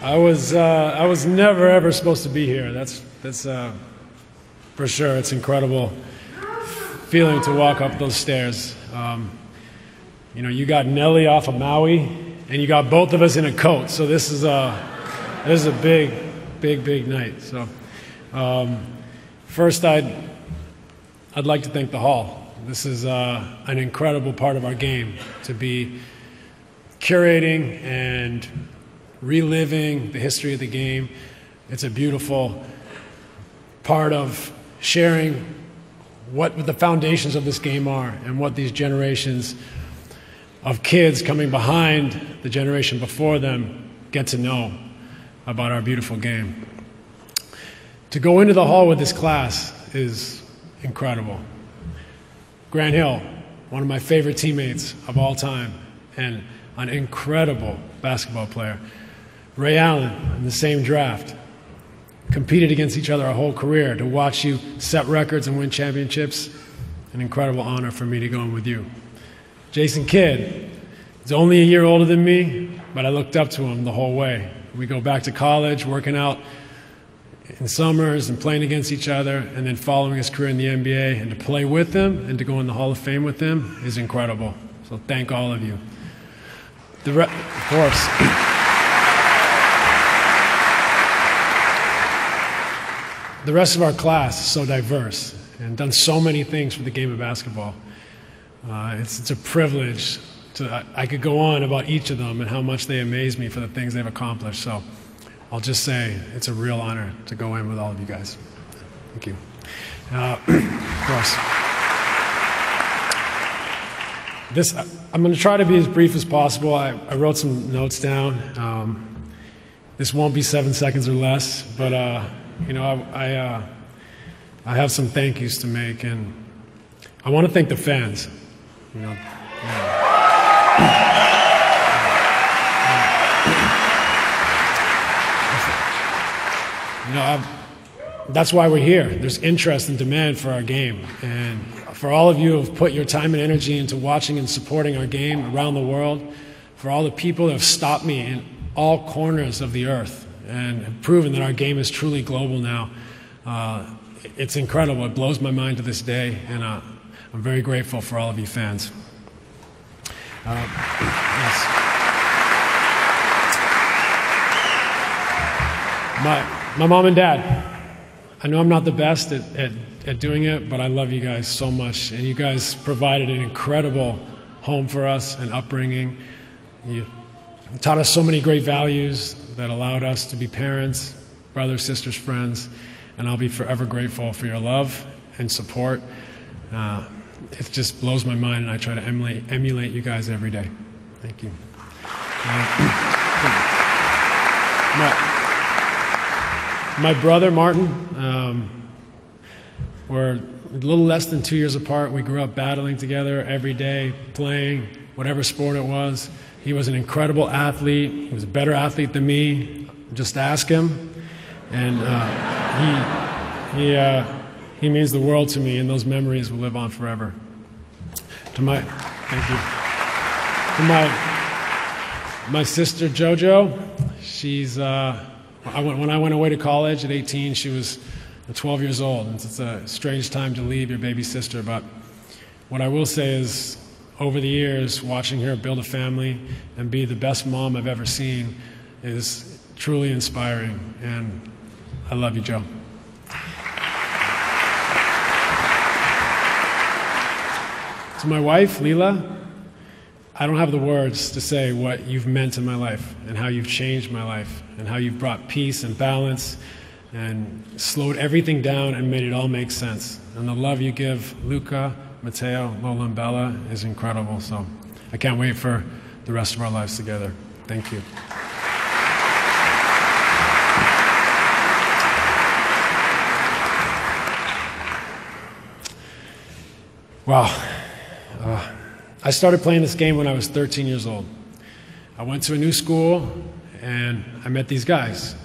I was never ever supposed to be here. That's for sure. It's incredible feeling to walk up those stairs. You know, you got Nelly off of Maui, and you got both of us in a coat. So this is a big night. So first, I'd like to thank the Hall. This is an incredible part of our game to be curating and reliving the history of the game. It's a beautiful part of sharing what the foundations of this game are and what these generations of kids coming behind the generation before them get to know about our beautiful game. To go into the Hall with this class is incredible. Grant Hill, one of my favorite teammates of all time and an incredible basketball player. Ray Allen, in the same draft, competed against each other our whole career. To watch you set records and win championships, an incredible honor for me to go in with you. Jason Kidd, he's only a year older than me, but I looked up to him the whole way. We go back to college, working out in summers and playing against each other, and then following his career in the NBA, and to play with him and to go in the Hall of Fame with him is incredible. So thank all of you. Of course. The rest of our class is so diverse and done so many things for the game of basketball. It's a privilege I could go on about each of them and how much they amaze me for the things they've accomplished. So I'll just say it's a real honor to go in with all of you guys. Thank you. Of course. I'm going to try to be as brief as possible. I wrote some notes down. This won't be 7 seconds or less, but you know, I have some thank yous to make, and I want to thank the fans. You know, that's why we're here. There's interest and demand for our game, and for all of you who have put your time and energy into watching and supporting our game around the world, for all the people that have stopped me in all corners of the earth and have proven that our game is truly global now. It's incredible. It blows my mind to this day, and I'm very grateful for all of you fans. Yes. My mom and dad, I know I'm not the best at doing it, but I love you guys so much, and you guys provided an incredible home for us and upbringing. You taught us so many great values that allowed us to be parents, brothers, sisters, friends, and I'll be forever grateful for your love and support. It just blows my mind, and I try to emulate you guys every day. Thank you. My brother, Martin, we're a little less than 2 years apart. We grew up battling together every day, playing whatever sport it was. He was an incredible athlete. He was a better athlete than me. Just ask him. And he means the world to me, and those memories will live on forever. Thank you. To my sister JoJo, when I went away to college at 18, she was 12 years old. And it's a strange time to leave your baby sister, but what I will say is, over the years, watching her build a family and be the best mom I've ever seen is truly inspiring, and I love you, Joe. To my wife, Leela, I don't have the words to say what you've meant in my life and how you've changed my life and how you've brought peace and balance and slowed everything down and made it all make sense. And the love you give Luca, Matteo, Lola, and Bella is incredible. So I can't wait for the rest of our lives together. Thank you. Wow. I started playing this game when I was 13 years old. I went to a new school, and I met these guys.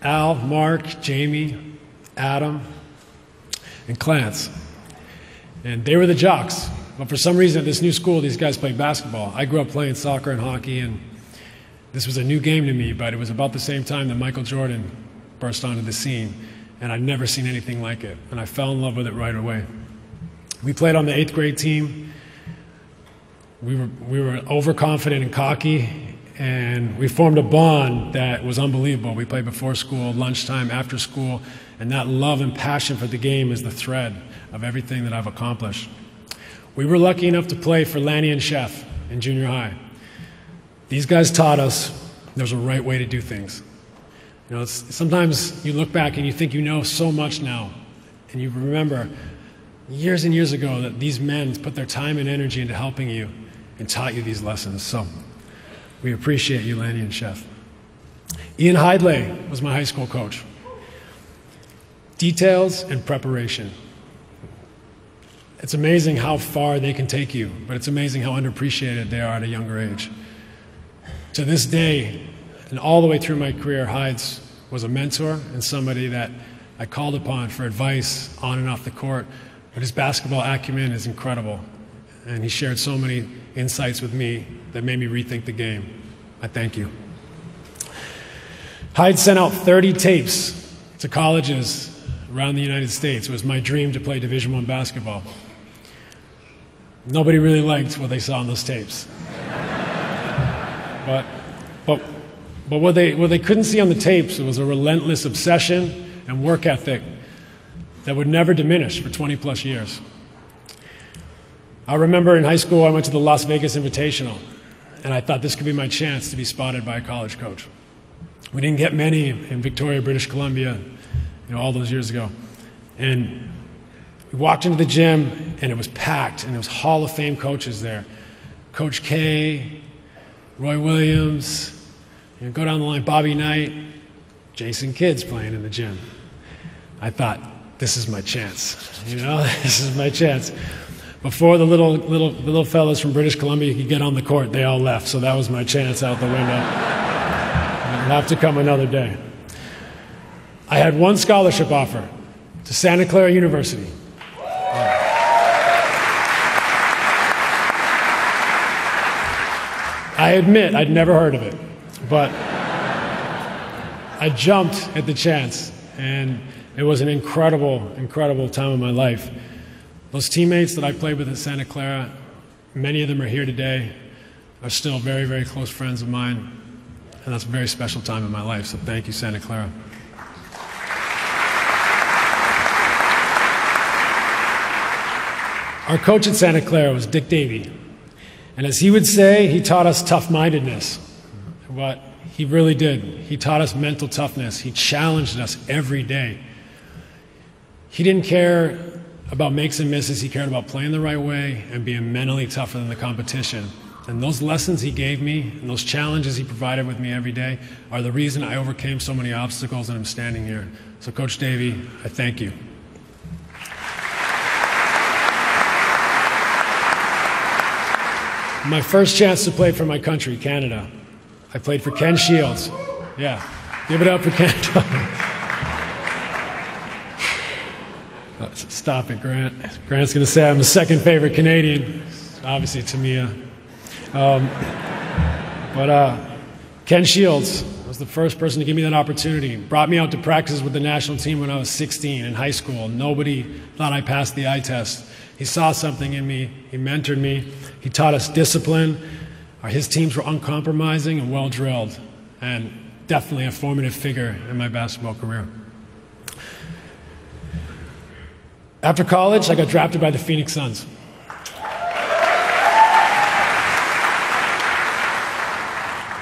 Al, Mark, Jamie, Adam, and Clarence. And they were the jocks. But for some reason at this new school, these guys played basketball. I grew up playing soccer and hockey, and This was a new game to me, but it was about the same time that Michael Jordan burst onto the scene, and I'd never seen anything like it, and I fell in love with it right away. We played on the 8th grade team. We were overconfident and cocky, and we formed a bond that was unbelievable. We played before school, lunchtime, after school, and that love and passion for the game is the thread of everything that I've accomplished. We were lucky enough to play for Lanny and Chef in junior high. These guys taught us there's a right way to do things. You know, sometimes you look back and you think you know so much now, and you remember years and years ago that these men put their time and energy into helping you and taught you these lessons. So we appreciate you, Lanny and Chef. Ian Hidlay was my high school coach. Details and preparation. It's amazing how far they can take you, but it's amazing how underappreciated they are at a younger age. To this day, and all the way through my career, Hides was a mentor and somebody that I called upon for advice on and off the court. But his basketball acumen is incredible, and he shared so many insights with me that made me rethink the game. I thank you. Hyde sent out 30 tapes to colleges around the United States. It was my dream to play Division I basketball. Nobody really liked what they saw on those tapes. But what they couldn't see on the tapes was a relentless obsession and work ethic that would never diminish for 20 plus years. I remember in high school I went to the Las Vegas Invitational, and I thought this could be my chance to be spotted by a college coach. We didn't get many in Victoria, British Columbia, all those years ago. And we walked into the gym, and it was packed, and there was Hall of Fame coaches there. Coach K, Roy Williams, go down the line, Bobby Knight, Jason Kidd's playing in the gym. I thought, this is my chance, this is my chance. Before the little fellas from British Columbia could get on the court, they all left, so that was my chance out the window. It'll have to come another day. I had one scholarship offer to Santa Clara University. I admit I'd never heard of it, but I jumped at the chance, and it was an incredible, incredible time of my life. Those teammates that I played with at Santa Clara, many of them are here today, are still very, very close friends of mine, and that's a very special time in my life, so thank you, Santa Clara. Our coach at Santa Clara was Dick Davey, and as he would say, he taught us tough-mindedness. What he really did. He taught us mental toughness. He challenged us every day. He didn't care about makes and misses. He cared about playing the right way and being mentally tougher than the competition. And those lessons he gave me and those challenges he provided with me every day are the reason I overcame so many obstacles and I'm standing here. So Coach Davey, I thank you. My first chance to play for my country, Canada. I played for Ken Shields. Yeah, give it up for Canada. Stop it, Grant. Grant's going to say I'm the second favorite Canadian. Obviously, Tamia. Ken Shields was the first person to give me that opportunity. Brought me out to practice with the national team when I was 16 in high school. Nobody thought I passed the eye test. He saw something in me. He mentored me. He taught us discipline. His teams were uncompromising and well-drilled, and definitely a formative figure in my basketball career. After college, I got drafted by the Phoenix Suns.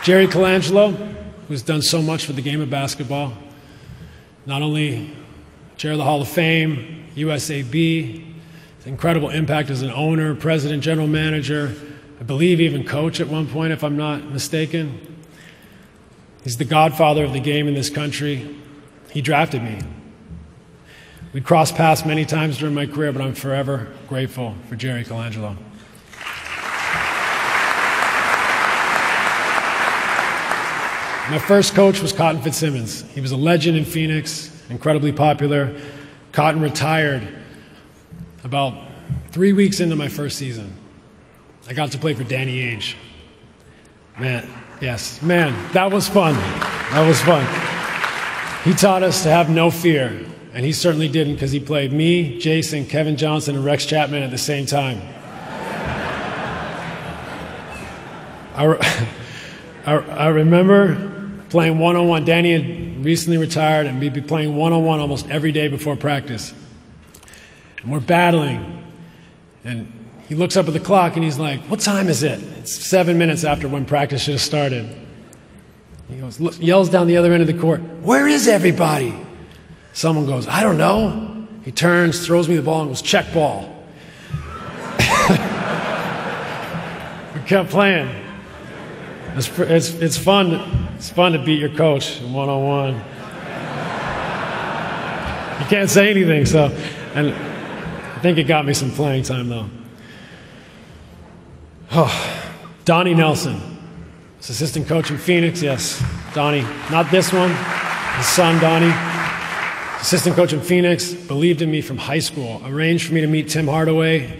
Jerry Colangelo, who's done so much for the game of basketball, not only chair of the Hall of Fame, USAB, incredible impact as an owner, president, general manager, I believe even coach at one point, if I'm not mistaken. He's the godfather of the game in this country. He drafted me. We'd crossed paths many times during my career, but I'm forever grateful for Jerry Colangelo. My first coach was Cotton Fitzsimmons. He was a legend in Phoenix, incredibly popular. Cotton retired about 3 weeks into my first season. I got to play for Danny Ainge. Man, Yes, man, that was fun. That was fun. He taught us to have no fear, and he certainly didn't because he played me, Jason, Kevin Johnson, and Rex Chapman at the same time. I remember playing one-on-one. Danny had recently retired, and we'd be playing one-on-one almost every day before practice. And we're battling, and he looks up at the clock, and he's like, "What time is it?" It's 7 minutes after when practice should have started. He goes, yells down the other end of the court, "Where is everybody?" Someone goes, "I don't know." He turns, throws me the ball, and goes, "Check ball." We kept playing. It's fun. It's fun to beat your coach one-on-one. You can't say anything, so, and I think it got me some playing time though. Oh, Donnie Nelson, his assistant coach in Phoenix. Yes, Donnie, not this one. His son Donnie, assistant coach in Phoenix, believed in me from high school. Arranged for me to meet Tim Hardaway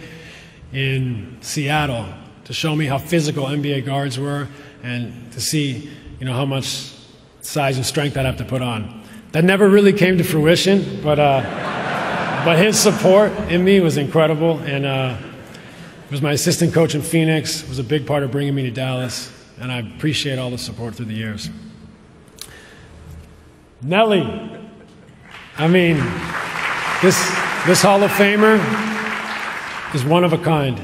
in Seattle to show me how physical NBA guards were and to see, how much size and strength I'd have to put on. That never really came to fruition, but his support in me was incredible, and he was my assistant coach in Phoenix, was a big part of bringing me to Dallas, and I appreciate all the support through the years. Nelly, I mean, this Hall of Famer is one of a kind.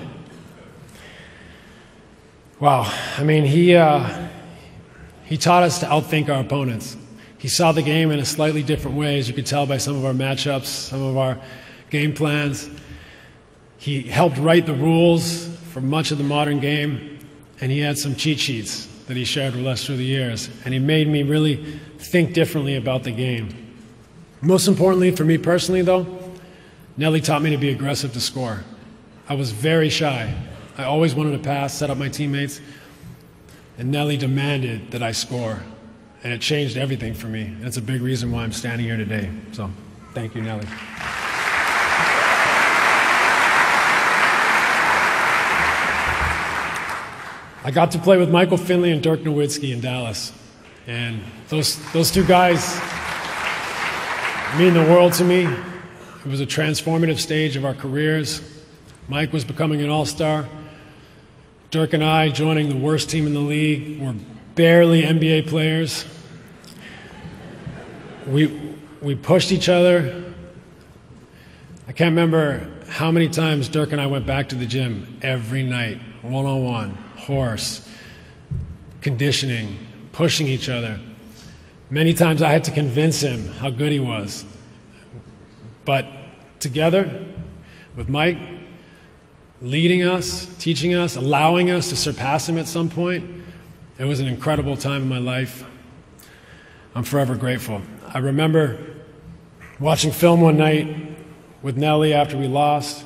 Wow, I mean, he taught us to outthink our opponents. He saw the game in a slightly different way, as you could tell by some of our matchups, some of our game plans. He helped write the rules for much of the modern game, and he had some cheat sheets that he shared with us through the years, and he made me really think differently about the game. Most importantly, for me personally, though, Nelly taught me to be aggressive to score. I was very shy. I always wanted to pass, set up my teammates, and Nelly demanded that I score, and it changed everything for me. And it's a big reason why I'm standing here today. So, thank you, Nelly. I got to play with Michael Finley and Dirk Nowitzki in Dallas, and those two guys mean the world to me. It was a transformative stage of our careers. Mike was becoming an all-star. Dirk and I, joining the worst team in the league, were barely NBA players. We pushed each other. I can't remember how many times Dirk and I went back to the gym every night, one-on-one, horse, conditioning, pushing each other. Many times I had to convince him how good he was. But together, with Mike, leading us, teaching us, allowing us to surpass him at some point, it was an incredible time in my life. I'm forever grateful. I remember watching film one night with Nelly after we lost.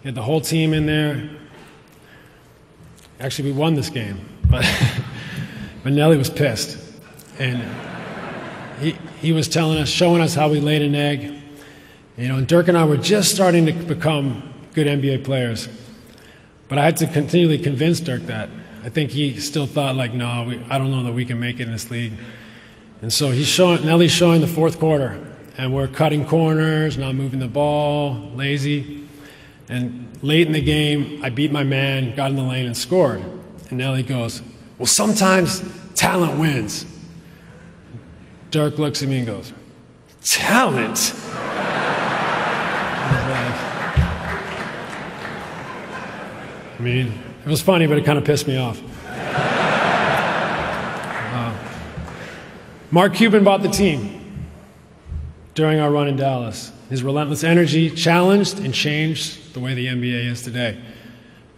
He had the whole team in there. Actually, we won this game, but Nelly was pissed. And he was telling us, showing us how we laid an egg. And Dirk and I were just starting to become good NBA players. But I had to continually convince Dirk that. I think he still thought, no, I don't know that we can make it in this league. And so Nelly's showing the fourth quarter, and we're cutting corners, not moving the ball, lazy. And late in the game, I beat my man, got in the lane, and scored. And Nelly goes, "Well, sometimes talent wins." Dirk looks at me and goes, "Talent?" I mean, it was funny, but it kind of pissed me off. Mark Cuban bought the team during our run in Dallas. His relentless energy challenged and changed the way the NBA is today.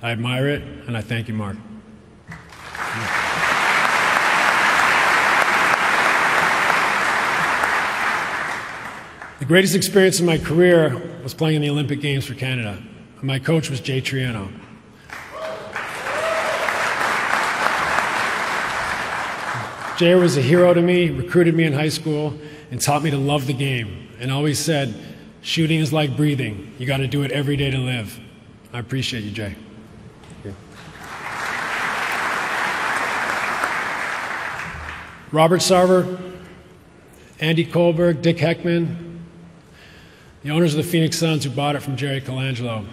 I admire it, and I thank you, Mark. The greatest experience in my career was playing in the Olympic Games for Canada. My coach was Jay Triano. Jay was a hero to me, recruited me in high school, and taught me to love the game, and always said, shooting is like breathing. You got to do it every day to live. I appreciate you, Jay. Thank you. Robert Sarver, Andy Kohlberg, Dick Heckman, the owners of the Phoenix Suns who bought it from Jerry Colangelo.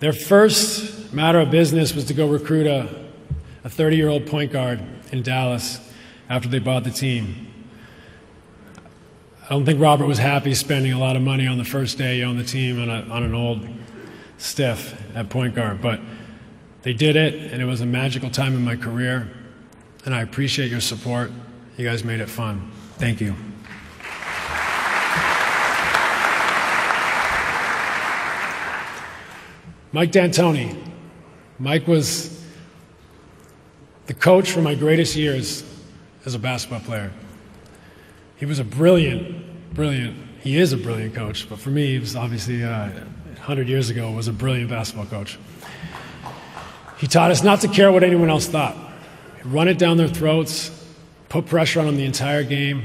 Their first matter of business was to go recruit a 30-year-old point guard in Dallas after they bought the team. I don't think Robert was happy spending a lot of money on the first day he owned the team on an old stiff at point guard, but they did it, and it was a magical time in my career, and I appreciate your support. You guys made it fun. Thank you. Mike D'Antoni. Mike was the coach for my greatest years as a basketball player. He was a brilliant, he is a brilliant coach, but for me, he was obviously 100 years ago, was a brilliant basketball coach. He taught us not to care what anyone else thought. Run it down their throats, put pressure on them the entire game,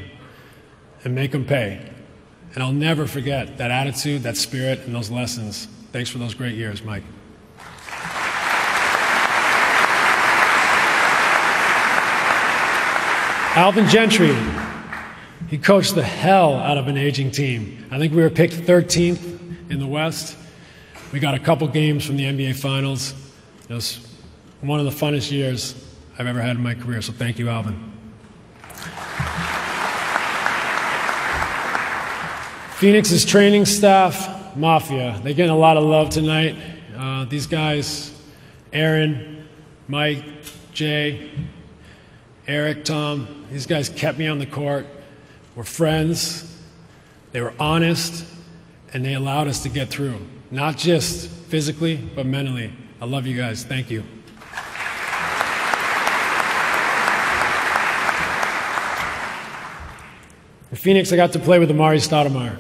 and make them pay. And I'll never forget that attitude, that spirit, and those lessons. Thanks for those great years, Mike. Alvin Gentry. He coached the hell out of an aging team. I think we were picked 13th in the West. We got a couple games from the NBA Finals. It was one of the funnest years I've ever had in my career, so thank you, Alvin. Phoenix's training staff, Mafia. They're getting a lot of love tonight. These guys, Aaron, Mike, Jay, Eric, Tom, these guys kept me on the court. We're friends. They were honest, and they allowed us to get through. Not just physically, but mentally. I love you guys. Thank you. In Phoenix, I got to play with Amari Stoudemire.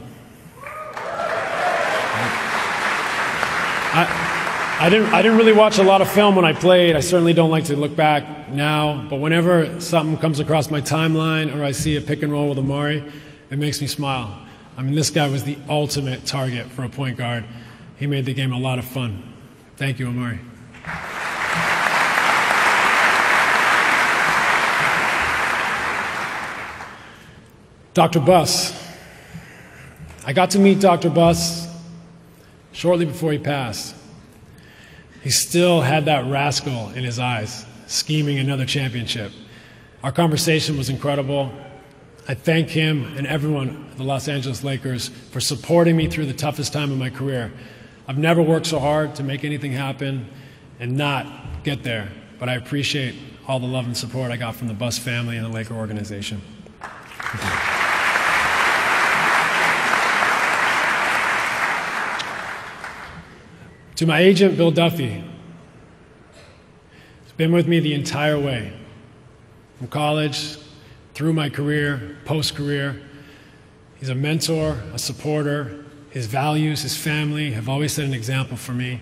I didn't really watch a lot of film when I played. I certainly don't like to look back now, but whenever something comes across my timeline or I see a pick and roll with Amari, it makes me smile. I mean, this guy was the ultimate target for a point guard. He made the game a lot of fun. Thank you, Amari. Dr. Buss. I got to meet Dr. Buss shortly before he passed. He still had that rascal in his eyes, scheming another championship. Our conversation was incredible. I thank him and everyone at the Los Angeles Lakers for supporting me through the toughest time of my career. I've never worked so hard to make anything happen and not get there, but I appreciate all the love and support I got from the Buss family and the Laker organization. To my agent, Bill Duffy. He's been with me the entire way, from college, through my career, post-career. He's a mentor, a supporter. His values, his family have always set an example for me.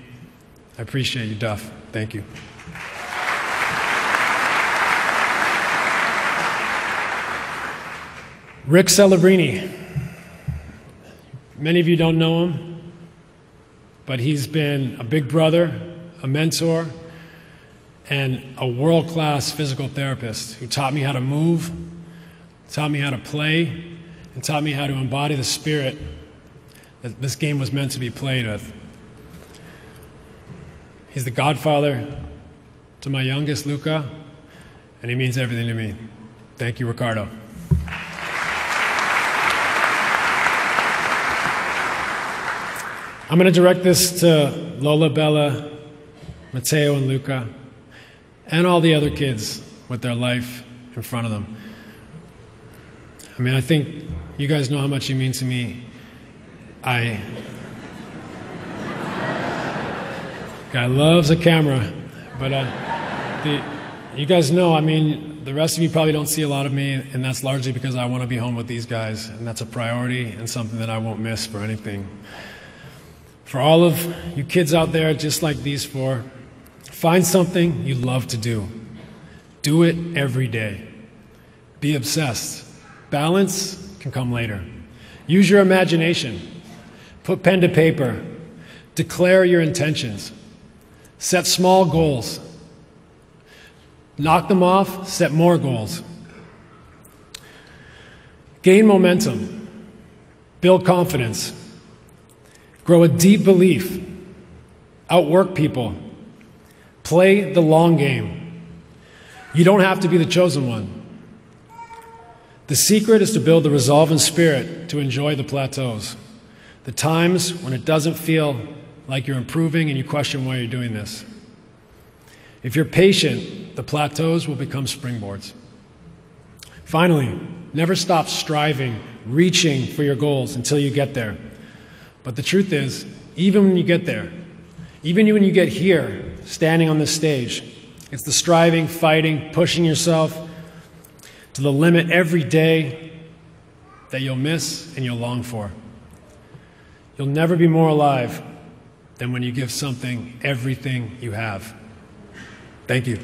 I appreciate you, Duff. Thank you. Rick Celebrini. Many of you don't know him, but he's been a big brother, a mentor, and a world-class physical therapist who taught me how to move, taught me how to play, and taught me how to embody the spirit that this game was meant to be played with. He's the godfather to my youngest, Luca, and he means everything to me. Thank you, Ricardo. I'm going to direct this to Lola, Bella, Matteo, and Luca, and all the other kids with their life in front of them. I mean, I think you guys know how much you mean to me. Guy loves a camera, but you guys know, I mean, the rest of you probably don't see a lot of me, and that's largely because I want to be home with these guys, and that's a priority and something that I won't miss for anything. For all of you kids out there, just like these four, find something you love to do. Do it every day. Be obsessed. Balance can come later. Use your imagination. Put pen to paper. Declare your intentions. Set small goals. Knock them off, set more goals. Gain momentum, build confidence, grow a deep belief, outwork people, play the long game. You don't have to be the chosen one. The secret is to build the resolve and spirit to enjoy the plateaus, the times when it doesn't feel like you're improving and you question why you're doing this. If you're patient, the plateaus will become springboards. Finally, never stop striving, reaching for your goals until you get there. But the truth is, even when you get there, even when you get here, standing on this stage, it's the striving, fighting, pushing yourself to the limit every day that you'll miss and you'll long for. You'll never be more alive than when you give something everything you have. Thank you.